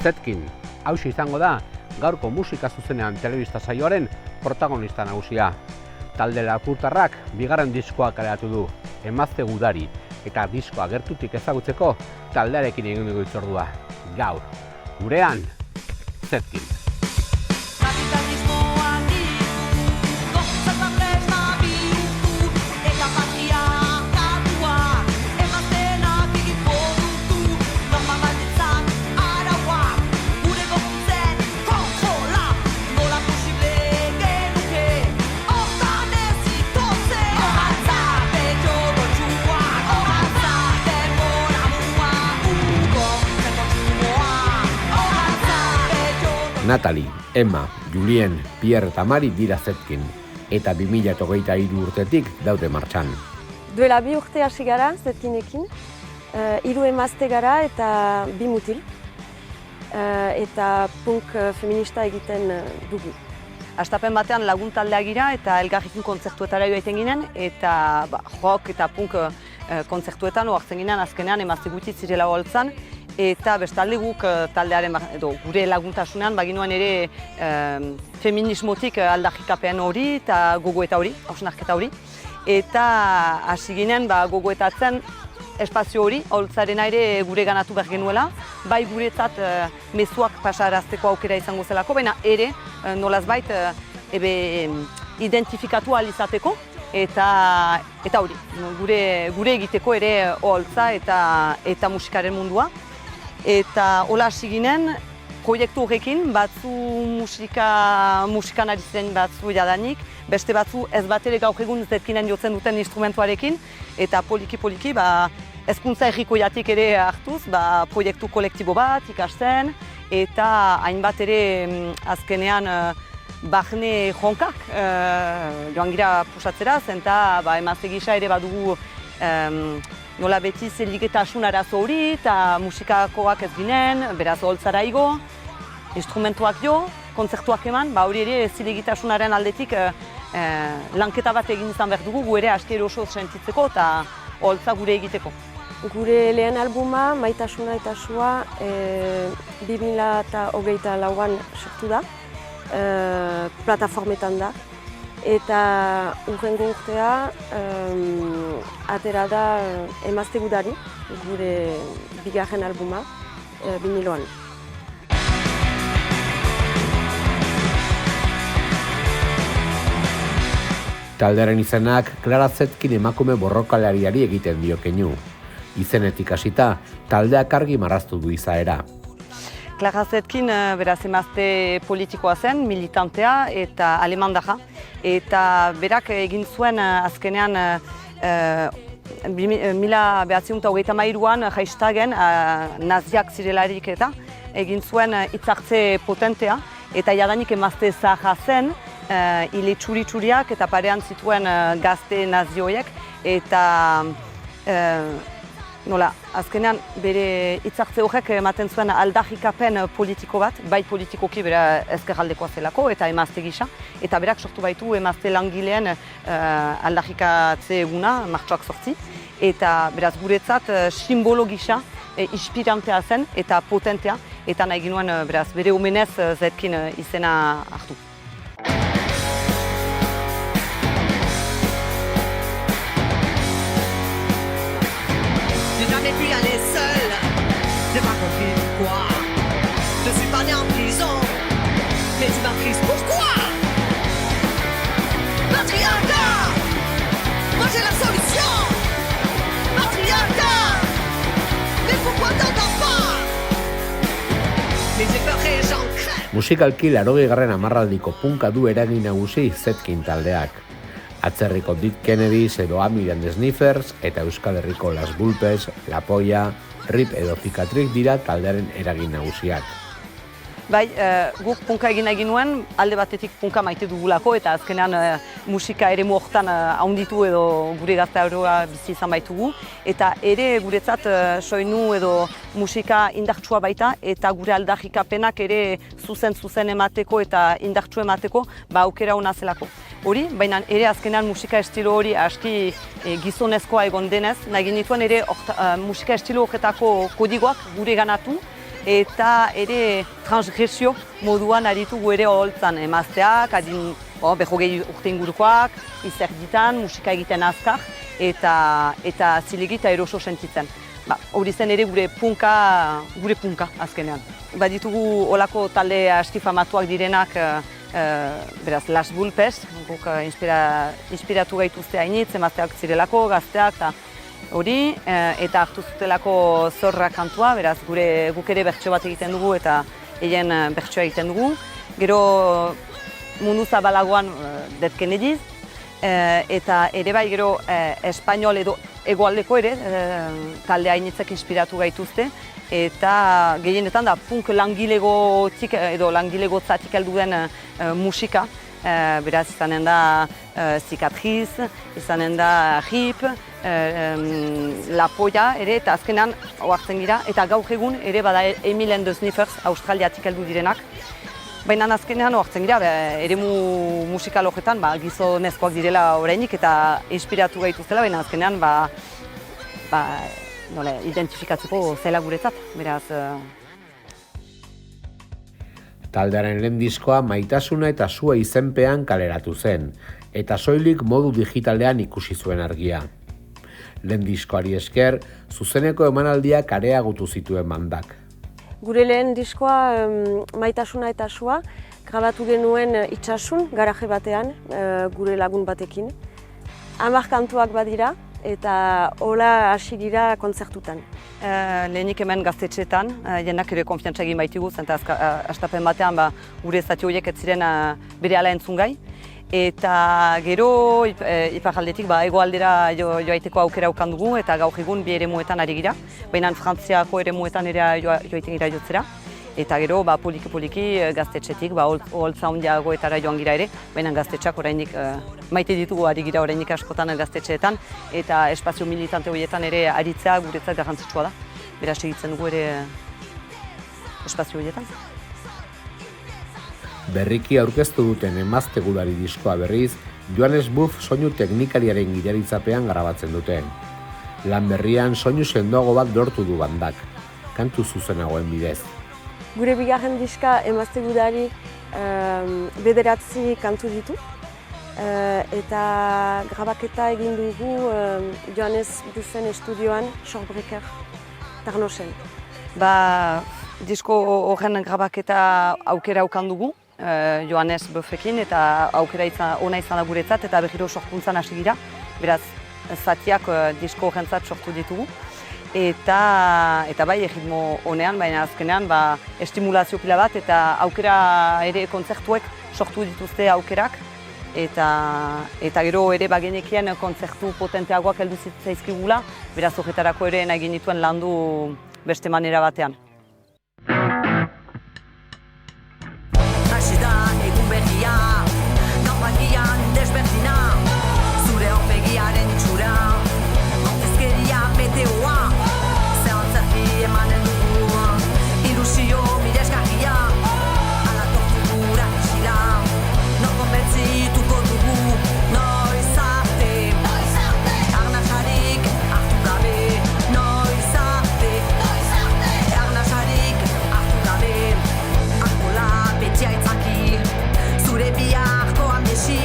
Zetkin, hauxe izango da gaurko musika zuzenean telebista saioaren protagonista nagusia. Talde lapurtarrak bigarren diskoa kaleratu du, Emazte Gudari, eta diskoa gertutik ezagutzeko taldearekin egin dugu hitzordua. Gaur, gurean, Zetkin. Natalie, Emma, Julien, Pierre eta Mari dira Zetkin, eta 2023 urtetik daude martxan. Duela 2 urte hasi gara Zetkinekin, 3 emazte gara eta 2 mutil, eta punk feminista egiten dugu. Astapen batean lagun taldeak gira eta elgarrekin kontzertuetara joaiten ginen, eta rock eta punk kontzertuetan oartzen ginen azkenean emazte gutxi zirela holtzan, eta bestalde guk taldearen gure laguntasunean baginuan ere feminismotik aldarrikapen hori eta gogoeta hori, hausnarketa hori. Eta hasi ginen gogoetatzen espazio hori, holtzarena ere gure ganatu behar genuela, bai guretzat mezuak pasarazteko aukera izango zelako, baina ere nolazbait identifikatu ahal izateko, eta hori, gure egiteko ere holtza eta musikaren mundua. Eta hola hasi ginen, proiektu horrekin, batzu musikan ari ziren batzu jadanik, beste batzu ez bat ere gaur egun Zetkinen jotzen duten instrumentuarekin, eta poliki-poliki hezkuntza herrikoiatik ere hartuz, proiektu kolektibo bat ikasten, eta hainbat ere azkenean barne jonkak joan gira pusatzeraz, eta emazte gisa ere badugu nola beti zeligetasun arazo hori eta musikakoak ez ginen, beraz holtzara igo, instrumentuak jo, kontzertuak eman, hori ere zilegitasunaren aldetik lanketa bat egin izan behar dugu, gu ere aski eroso sentitzeko eta holtza gure egiteko. Gure lehen albuma, Maitasuna eta Sua, 2024an sortu da, plataformetan da. Eta hurrengo urtea atera da Emazte Gudari, gure bigarren albuma, 2000an. Taldearen izenak Clara Zetkin emakume borrokalariari egiten dio keinu. Izenetik hasita, taldeak argi marraztu du izaera. Clara Zetkin beraz emazte politikoa zen, militantea eta alemandarra. Eta berak egin zuen azkenean 1923an hashtagen naziak zirelarik eta egin zuen hitzartze potentea eta jadanik emazte zaharra zen, hile txuri-txuriak eta parean zituen gazte nazioiek eta azkenean bere hitzartze horrek ematen zuen aldarrikapen politiko bat, bai politikoki bera ezkerraldekoa zelako eta emazte gisa, eta berak sortu baitu emazte langileen aldarrikatze eguna, martxoak 8, eta beraz guretzat simbolo gisa inspirantea zen eta potentea, eta nahi ginuen beraz bere omenez Zetkin izena hartu. J'ai jamais pu y aller seul, j'ai pas compris pourquoi. Je suis pas né en prison, mais tu m'as prise pourquoi? Patriarcat, moi j'ai la solution. Patriarcat, mais pourquoi t'entends pas? Mais j'ai peur et j'en crève. Musikalki 80. hamarraldiko punka du eragin nagusi Zetkin taldeak. Atzerriko Dead Kennedys edo Amid and the Sniffers eta Euskal Herriko Las Bulpes, La Polla, Rip edo Cicatrix dira taldearen eragin nagusiak. Bai, guk punka egin nuen, alde batetik punka maite dugulako eta azkenean musika ere hortan haunditu edo gure gaztaroa bizi izan baitugu. Eta ere guretzat soinu edo musika indartsua baita eta gure aldarrikapenak ere zuzen emateko eta indartsu emateko aukera ona zelako. Hori, baina ere azkenean musika estilo hori aski gizonezkoa egon denez, nahi genituen ere musika estilo horretako kodigoak gure ganatu, eta ere transgresio moduan aritugu ere oholtzan emazteak, adin behogei urte ingurukoak, izerditan, musika egiten azkar, eta zilegi eta eroso sentitzen. Hori zen ere gure punka azkenean. Baditugu olako talde aski famatuak direnak, beraz, Las Bulpes, guk inspiratu gaituzte hainitz, emazteak zirelako, gazteak, eta hori, eta hartu zutelako Zorra kantua, beraz, guk ere bertso bat egiten dugu eta egin bertsoa egiten dugu. Gero mundu zabalagoan Dead Kennedys, eta ere bai gero espainol edo egoaldeko ere talde hainitzak inspiratu gaituzte, eta gehienetan da punk langilegotik edo langilego-zatik heldu den musika. Beraz, izanen da Cicatriz, izanen da Hip, La Polla ere, eta azkenan oartzen gira, eta gaur egun ere bada Emil and the Sniffers Australiatik heldu direnak. Baina azkenean oartzen gira, eremu musikal horretan gizonezkoak direla orainik eta inspiratu gaituztela, baina azkenean identifikatzeko zela guretzat, beraz. Taldearen lehen diskoa Maitasuna eta Sua izenpean kaleratu zen, eta soilik modu digitalean ikusi zuen argia. Lehen diskoari esker, zuzeneko emanaldiak areagotu zituen bandak. Gure lehen diskoa Maitasuna eta Sua grabatu genuen itsasun garaje batean, gure lagun batekin. 10 kantuak badira eta hola hasi gira kontzertutan. Lehenik hemen gaztetxeetan, jendak ere konfiantza egin baitigu, eta astapen batean gure zati horiek ez ziren berehala entzungai. Eta gero iparraldetik hegoaldera joaiteko aukera aukan dugu eta gaur egun bi eremuetan ari gira, baina Frantziako eremuetan ere joaiten gira jotzera. Eta gero poliki gaztetxetik oholtza handiagoetara joan gira ere, baina gaztetxeak orainik maite ditugu ari gira orainik askotan gaztetxeetan, eta espazio militante horietan ere aritzea guretzat garrantzitsua da. Beraz segitzen dugu ere espazio horietan. Berriki aurkeztu duten Emazte Gudari diskoa berriz, Johannes Buff soinu teknikariaren gidaritzapean grabatzen duten. Lan berrian soinu sendoago bat lortu du bandak, kantu zuzenagoen bidez. Gure bigarren diska Emazte Gudari 9 kantu ditu, eta grabaketa egin dugu Johannes Buffen estudioan, Shorebreaker, Tarnosen. Disko horren grabaketa aukera aukan dugu, Johannes Buffekin, eta aukera ona izan da guretzat, eta berriro sorkuntzan hasi gira, beraz zatiak disko horrentzat sortu ditugu. Eta bai, erritmo honean, baina azkenean estimulazio pila bat, eta aukera ere kontzertuek sortu dituzte aukerak, eta gero ere genekien kontzertu potenteagoak heldu zaizkigula, beraz horretarako ere nahi genituen landu beste manera batean. Hasi da egun berria, kanpakian desberdina, zure aurpegiaren itxura, kontezkeria meteoa, zehantzerki emanen dugu, ilusio miresgarria, ala tortura isila, nor konbentzituko dugu, noiz arte, arnasarik hartu gabe, noiz arte, arnasarik hartu gabe, alkola beti aitzaki, zure biharko amnesi,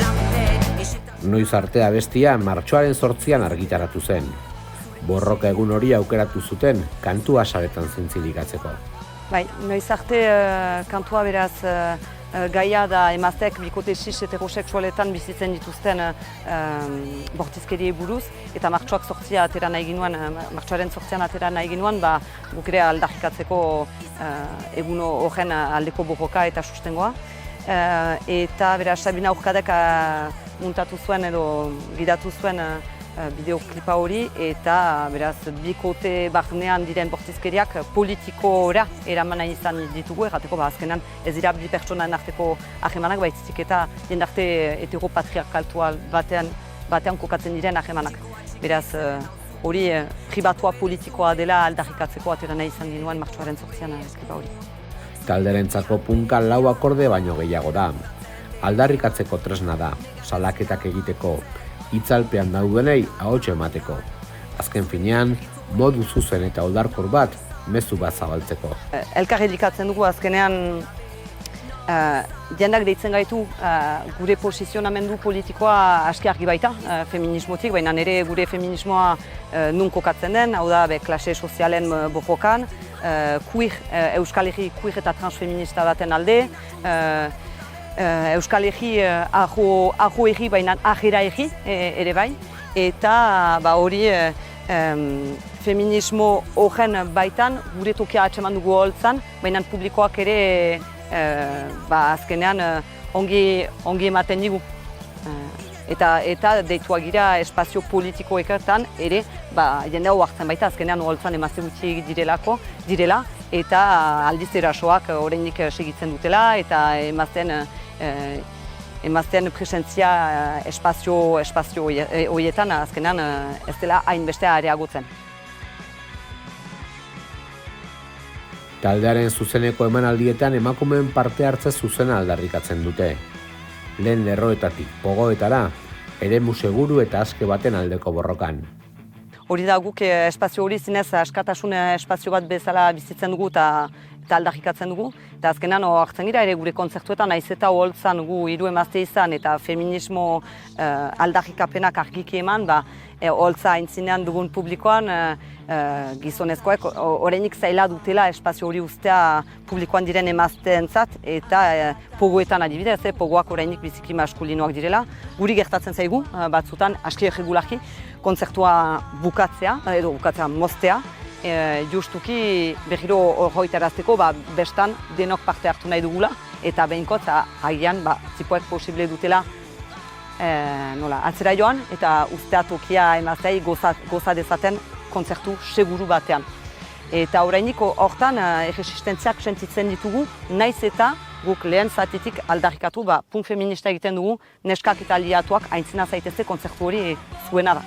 lagunek esetan. Noiz arte abestia martxoaren 8an argitaratu zen. Borroka egun hori aukeratu zuten kantua saretan zintzilikatzeko. Noiz arte kantua beraz gaia da emazteak bikote cis heterosexualetan bizitzen dituzten bortizkeriei buruz, eta martxoaren 8an atera nahi ginuen, guk ere aldarrikatzeko egun horren aldeko borroka eta sustengoa. Eta beraz Sabina Urkadek muntatu zuen edo gidatu zuen bideoklipa hori, eta beraz bikote barnean diren bortizkeriak politikora eraman nahi izan ditugu, errateko azkenan ez dira bi pertsonan arteko ahemanak, baitzik eta jendarte heteropatriarkaltual batean kokatzen diren ahemanak. Beraz hori pribatua politikoa dela aldarrikatzeko atera nahi izan dinuen martxoaren 8an klipa hori. Talderentzako punka 4 akorde baino gehiago da. Aldarrikatzeko tresna da, salaketak egiteko, itzalpean daudenei ahotsa emateko. Azken finean, modu zuzen eta oldarkor bat mezu bat zabaltzeko. Elkar elikatzen dugu azkenean jendak deitzen gaitu gure posizionamendu politikoa aski argi baita feminismotik, baina ere gure feminismoa nun kokatzen den, hau da klase sozialen borrokan, Euskal Herri queer eta transfeminista baten alde, Euskal Herri aho herri baina ahera herri ere bai, eta hori feminismo horren baitan gure tokia atxeman dugu holtzan, baina publikoak ere azkenean ongi ematen digu. Eta deituak gira espazio politikoetan ere jende hau hartzen baita, azkenean holtzan emazte gutxi direla, eta aldiz erasoak oraindik segitzen dutela, eta emazteen presentzia espazio horietan azkenean ez dela hainbeste areagotzen. Taldearen zuzeneko emanaldietan emakumeen parte hartze zuzena aldarrikatzen dute. Lehen lerroetatik pogoetara, eremu seguru eta aske baten aldeko borrokan. Hori da guk espazio hori zinez askatasun espazio bat bezala bizitzen dugu eta aldarrikatzen dugu. Eta azkenan hartzen gira ere gure kontzertuetan naiz eta holtzan gu hiru emazte izan eta feminismo aldarrikapenak argiki eman, holtza aintzinean dugun publikoan gizonezkoek orainik zaila dutela espazio hori ustea publikoan diren emazteentzat eta pogoetan adibidez, pogoak orainik biziki maskulinoak direla. Guri gertatzen zaigu batzutan aski irregularki kontzertua bukatzea moztea, justuki berriro horretarazteko bestan denok parte hartu nahi dugula eta behinkotz agian zipoek posible dutela atzera joan eta ustea tokia emaztei goza dezaten kontzertu seguru batean. Eta orainik hortan erresistentziak sentitzen ditugu, naiz eta guk lehen zatitik aldarrikatu punk feminista egiten dugu, neskak eta aliatuak aintzina zaitezte kontzertu hori zuena da.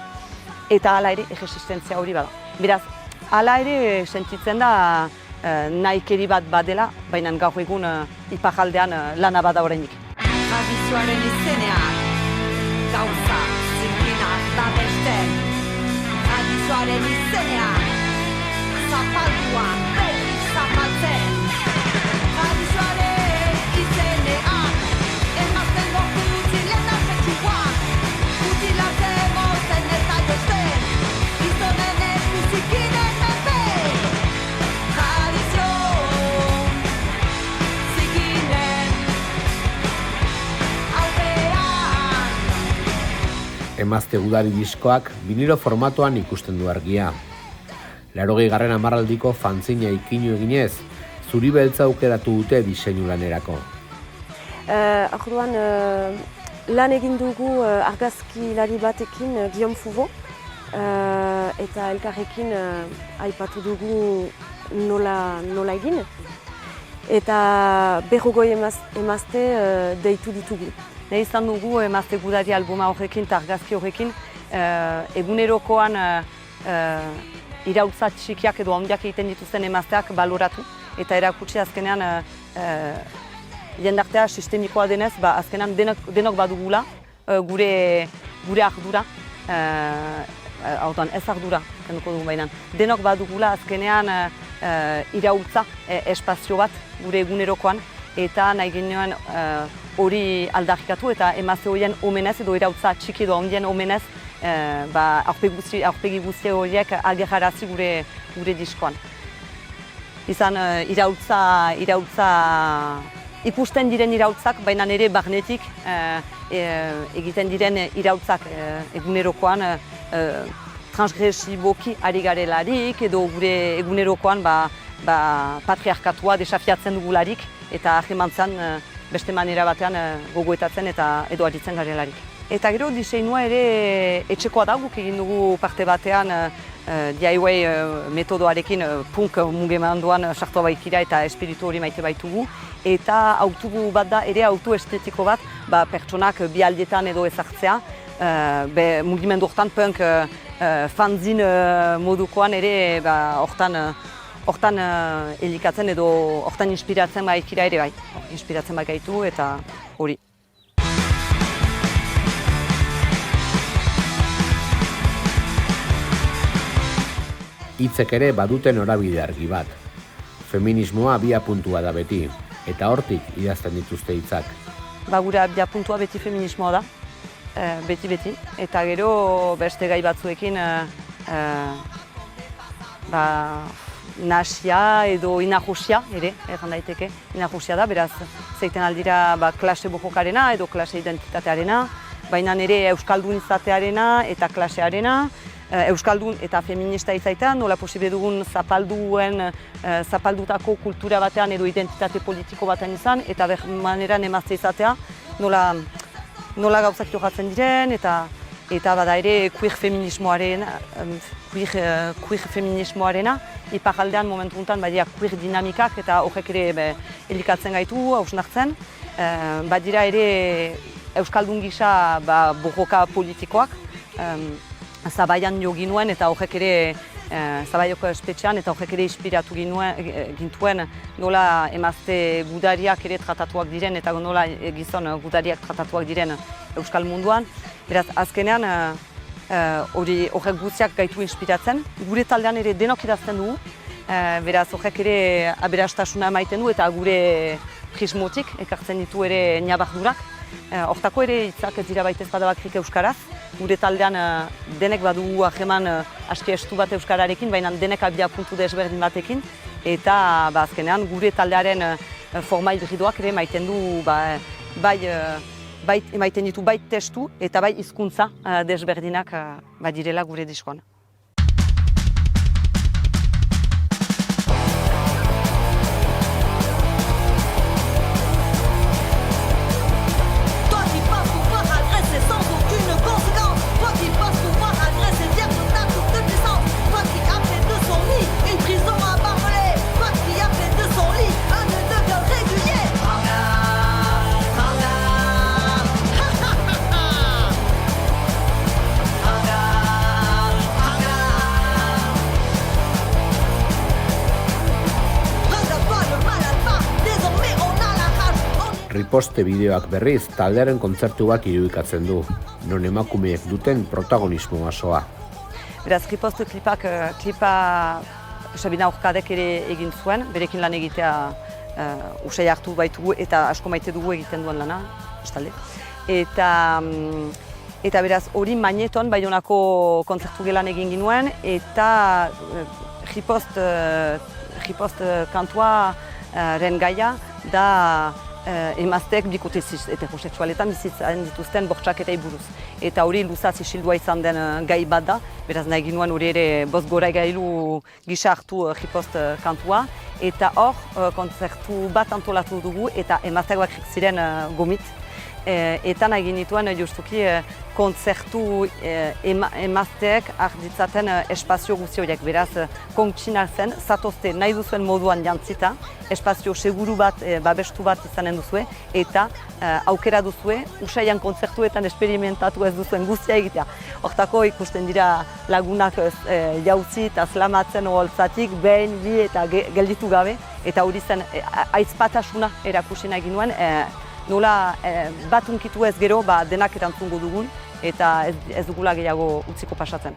Eta hala ere erresistentzia hori bada. Beraz, hala ere sentitzen da nahikeri bat badela, baina gaur egun iparraldean lana bada orainik. Tradizioaren izenean, gauza zikinak babesten. Tradizioaren izenean, zapalduan berri zapaltzen. Tradizioaren izenean, emazten gortu zilen da sexuak, utilatzen mozen eta josten, gizonen eskuzikinen menpe. Tradizio zikinen aldean. Emazte gudari diskoak vinilo formatuan ikusten du argia. 80. hamarraldiko fanzina ikinu eginez, zuri beltza aukeratu dute diseinu lanerako. Orduan lan egin dugu argazkilari batekin, Guillaume Fouvot, eta elkarrekin aipatu dugu nola egin. Eta 40 emazte deitu ditugu. Nahi izan dugu emazte gudari albuma horrekin eta argazki horrekin egunerokoan iraultza txikiak edo handiak egiten dituzten emazteak baloratu eta erakutsi azkenean jendartea sistemikoa denez, azkenean denok badugula gure ardura, ez ardura, kenduko dugu bainan, denok badugula azkenean iraultza espazio bat gure egunerokoan eta nahi genuen hori aldarrikatu eta emazte horien omenez edo iraultza txiki edo handien omenez aurpegi guzti horiek agerrarazi gure diskoan. Izan iraultza ikusten diren iraultzak, baina ere barnetik egiten diren iraultzak egunerokoan transgresiboki ari garelarik edo gure egunerokoan patriarkatua desafiatzen dugularik eta ahimantzan beste manera batean gogoetatzen eta edo aritzen garelarik. Eta gero diseinua ere etxekoa da, guk egin dugu parte batean DIY metodoarekin punk mugimenduan sartua baikira eta espiritu hori maite baitugu. Eta autugu bat da, ere autu estetiko bat, pertsonak bi aldietan edo ezartzea. Mugimendu hortan punk fanzin modukoan ere hortan elikatzen edo hortan inspiratzen baikira ere bai. Inspiratzen baikaitu eta hori. Hitzek ere baduten norabide argi bat. Feminismoa abiapuntua da beti, eta hortik idazten dituzte hitzak. Gure abiapuntua beti feminismoa da, beti, eta gero beste gai batzuekin nahasia edo inajusia ere, erran daiteke, inajusia da, beraz, zeiten aldira klase bojokarena edo klase identitatearena, baina nire euskaldun izatearena eta klasearena, euskaldun eta feminista izaitean, nola posible dugun zapaldutako kultura batean edo identitate politiko batean izan, eta maneran emazte izatea, nola gauzak jokatzen diren, eta bada ere queer feminismoarena, iparaldean momentu honetan badira queer dinamikak eta horrek ere elikatzen gaitu, hausnartzen. Badira ere euskaldun gisa borroka politikoak, Zabaian jo ginuen eta horrek ere Zabaioko espetxean eta horrek ere inspiratu gintuen nola emazte gudariak ere tratatuak diren eta nola gizon gudariak tratatuak diren euskal munduan. Beraz, azkenean horrek guztiak gaitu inspiratzen. Gure taldean ere denok idazten dugu, beraz horrek ere aberastasuna emaiten du eta gure prismotik ekartzen ditu ere ñabardurak. Hortako ere hitzak ez dira baitez badabakrik euskaraz. Gure taldean denek badugu ajeman aski estu bat euskararekin, baina denek abiapuntu desberdin batekin. Eta azkenean gure taldearen forma hibridoak ere emaiten du emaiten ditu bai testu eta bai hizkuntza desberdinak badirela gure diskoan. Riposte bideoak berriz taldearen kontzertu bat irudikatzen du, non emakumeek duten protagonismo osoa. Beraz, Riposte klipa Sabina Urkadek ere egin zuen, berekin lan egitea usai hartu baitugu eta asko maite dugu egiten duen lana, bestalde. Eta beraz, hori Magneton Baionako kontzertu gelan egin ginuen eta Riposte kantuaren gaia da emazteek bikote heterosexualetan bizitzen dituzten bortxaketei buruz. Eta hori luzaz isildua izan den gai bat da, beraz nahi ginuen hori ere bost gora gailu gisa hartu Riposte kantua. Eta hor, kontzertu bat antolatu dugu eta emazteak bakrik ziren gomit. Eta nahi ginituen justuki kontzertu emazteek arditzaten espazio guzti horiek. Beraz, kontxina zen, zatozte nahi duzuen moduan jantzita, espazio seguru bat, babestu bat izanen duzue, eta aukera duzue, usaian kontzertuetan esperimentatu ez duzuen guztia egitea. Hortako ikusten dira lagunak jauzi eta slamatzen oholtzatik, behin, bi eta gelditu gabe, eta hori zen aizpatasuna erakusi nahi ginuen, nola bat unkitu ez gero denak erantzungo dugun eta ez dugula gehiago utziko pasatzen.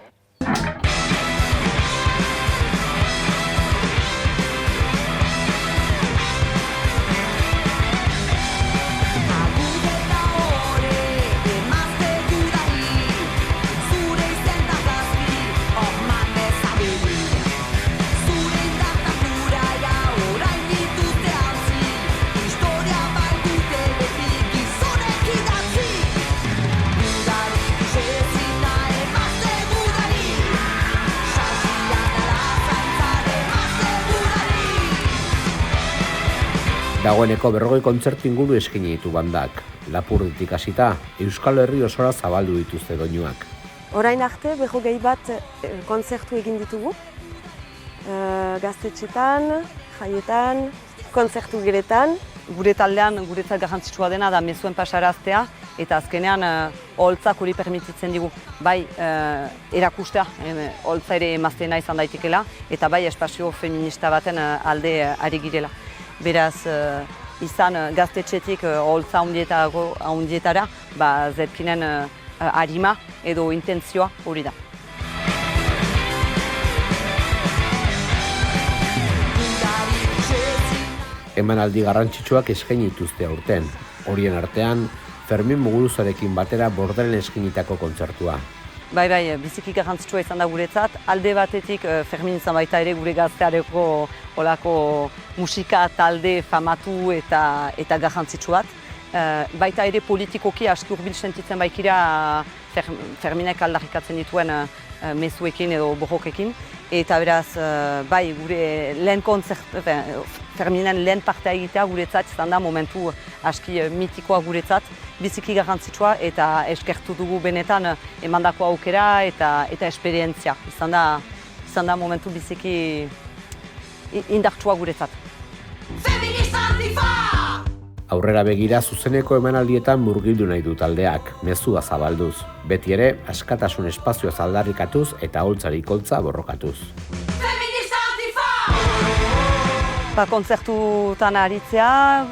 Dagoeneko 40 kontzertu inguru eskaini ditu bandak. Lapurditik hasita, Euskal Herri osora zabaldu dituzte doinuak. Orain arte 40 bat kontzertu egin ditugu. Gaztetxetan, jaietan, kontzertu geretan. Gure taldean guretzat garrantzitsua dena da mezuen pasaraztea eta azkenean oholtzak hori permititzen digu. Bai erakustea, oholtza ere emazteena izan daitekela eta bai espazio feminista baten alde ari girela. Beraz, izan gaztetxetik oholtza handietara, zerkinen arima edo intentzioa hori da. emanaldi garrantzitsuak eskaini dituzte aurten. Horien artean, Fermin Muguruzarekin batera Bordelen eskainitako kontzertua. Bai, biziki garrantzitsua izan da guretzat. Alde batetik Fermin izan baita ere gure gazteareko olako musika talde famatu eta garrantzitsuat. Baita ere politikoki aski hurbil sentitzen baikira Ferminek aldarrikatzen dituen mezuekin edo borrokekin. Eta beraz, bai, gure lehen Ferminen lehen partea egitea guretzat izan da momentu aski mitikoa guretzat, biziki garrantzitsua eta eskertu dugu benetan emandako aukera eta esperientzia. Izan da momentu biziki indartsua guretzat. Aurrera begira zuzeneko emanaldietan murgildu nahi du taldeak, mezua zabalduz. Beti ere, askatasun espazioaz aldarrikatuz eta holtzarik holtza borrokatuz. Kontzertutan aritzea,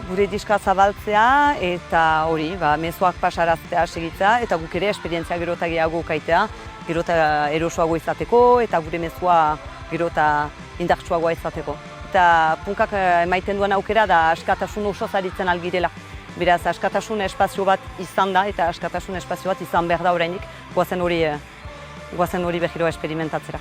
gure diska zabaltzea eta hori, mezuak pasaraztea segitzea eta guk ere esperientzia gero eta gehiago kaitea, gero eta erosoago izateko eta gure mezua gero eta indartsuagoa izateko. Eta punkak emaiten duen aukera da askatasun osoz aritzen algirela. Beraz, askatasun espazio bat izan da eta askatasun espazio bat izan behar da orainik, goazen hori behiro esperimentatzera.